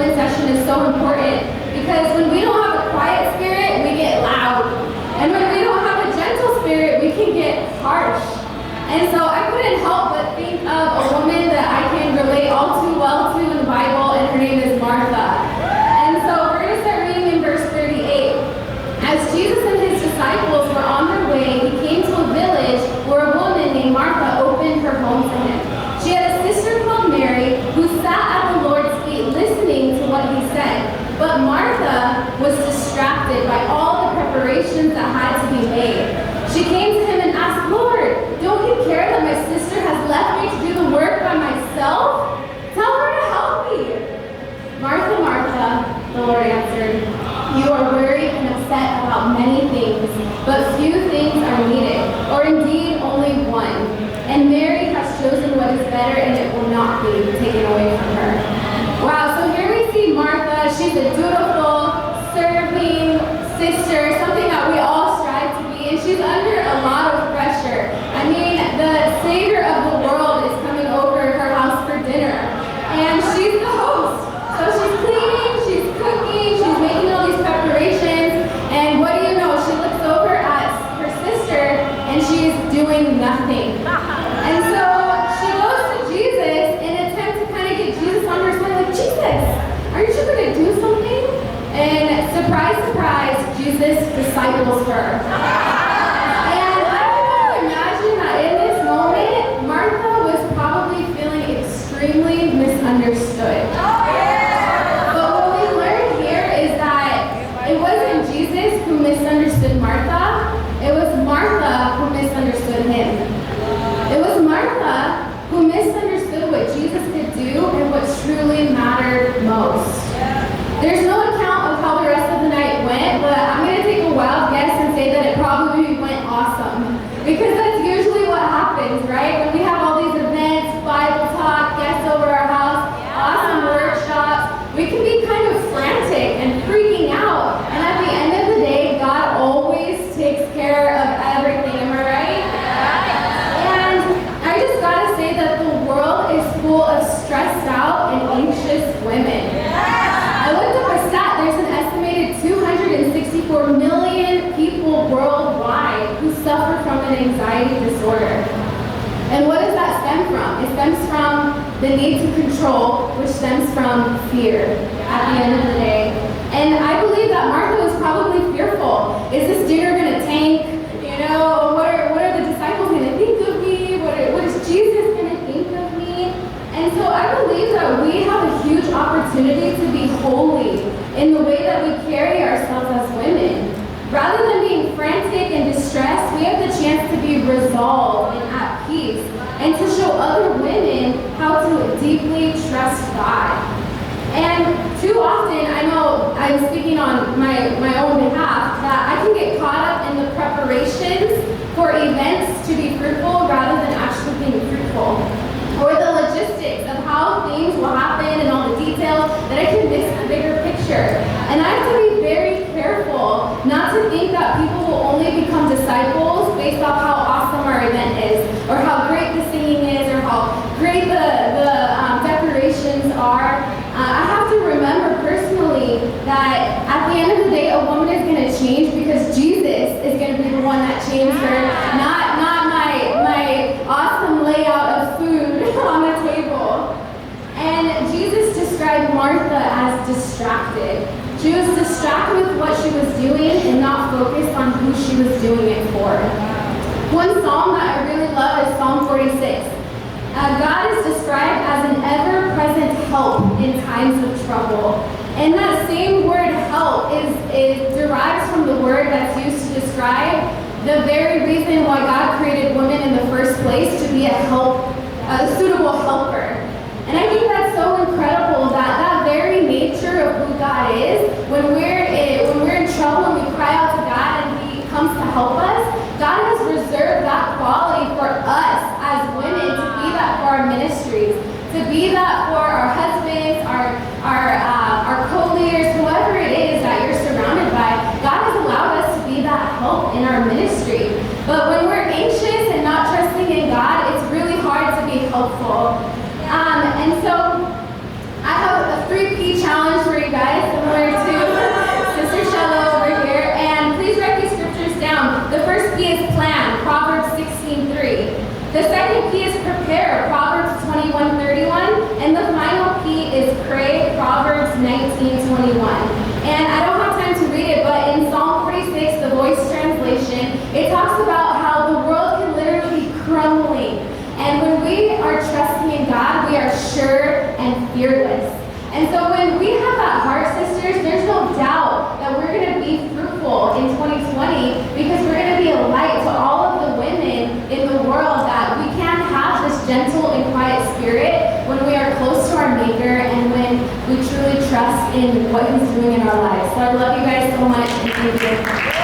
sermon session is so important because when we don't have a quiet spirit, we get loud. And when we don't have a gentle spirit, we can get harsh. And so I couldn't help but think of a woman that I can relate all too well to in the Bible, and her name is Martha. And so we're going to start reading in verse 38. As Jesus and his disciples were on their way, he came to a village where a woman named Martha opened her home to him. She had a sister called Mary who sat at the Lord's feet listening to what he said. But Martha was distracted by all the preparations that had to be made. She came to him and asked, "Lord, don't you care that my sister has left me to do the work by myself? Tell her to help me." "Martha, Martha," the Lord answered, "you are worried and upset about many things, but few things are needed, or indeed only one. And Mary has chosen what is better, and it will not be taken away from her." Wow, so here we see Martha. She's a dutiful, serving sister, something that we all strive to be, and she's under a lot of pressure. I mean, the Savior of the world is coming over her house for dinner, and she's the host. So she's cleaning, she's cooking, she's making all these preparations, and what do you know? She looks over at her sister, and she's doing nothing. And so she goes to Jesus in an attempt to kind of get Jesus on her side, like, "Jesus, aren't you going to do something?" And surprise, surprise, Jesus disciples her. And I can imagine that in this moment, Martha was probably feeling extremely misunderstood. But what we learn here is that it wasn't Jesus who misunderstood Martha, it was Martha who misunderstood him. It was Martha who misunderstood what Jesus could do and what truly mattered most. There's no account of how the rest of the night went, but I'm going to take a wild guess and say that it probably went awesome. Because that's usually what happens, right? When we have all these events, Bible talk, guests over our house, awesome workshops, we can be kind of frantic and freaking out. And at the end of the day, God always takes care of everything. Am I right? And I just got to say that the world is full of stressed out and anxious women. I looked up a stat. There's an estimated 264 million people worldwide who suffer from an anxiety disorder. And what does that stem from? It stems from the need to control, which stems from fear at the end of the day. And I believe that Martha was probably fearful. Is this dinner going to tank? You know, what are the disciples going to think of me? What is Jesus going to think of me? And so I believe that we have a huge opportunity to be holy in the way that we carry ourselves as women. Rather than being frantic and distressed, we have the chance to be resolved and at peace, and to show other women how to deeply trust God. And too often, I know I'm speaking on my own behalf, that I can get caught up in the preparations for events to be fruitful rather than actually being fruitful. Or the logistics of how things will happen and all the details, that I can miss the bigger picture. And I have to be very careful not to think that people will only become disciples based off how awesome our event is, or how great the singing is, or how great the decorations are. I have to remember personally that at the end of the day, a woman is going to change because Jesus is going to be the one that changed her, not my awesome layout of food on the table. And Jesus described Martha as distracted. She was distracted with what she was doing and not focused on who she was doing it for. One psalm that I really love is Psalm 46. God is described as an ever-present help in times of trouble. And that same word help is derives from the word that's used to describe the very reason why God created women in the first place, to be a suitable helper. And I think that's so incredible that very nature of who God is, when we're in trouble and we cry out to God and He comes to help us, God has reserved that quality for us as women, to be that for our ministries, to be that for our husbands, our co-leaders, whoever it is that you're surrounded by. God has allowed us to be that help in our ministry. But when we're anxious and not trusting in God, it's really hard to be helpful. And so I have a 3P challenge 19:21. And I don't have time to read it, but in Psalm 46, the Voice translation, it talks about how the world can literally be crumbling. And when we are trusting in God, we are sure and fearless. And so when we have that heart, sisters, there's no doubt that we're going to be fruitful in 2020 because we're going to be a light to all of the women in the world, that we can have this gentle and quiet spirit when we are close to our Maker and when we truly trust in what He's doing in our lives. So I love you guys so much, and thank you.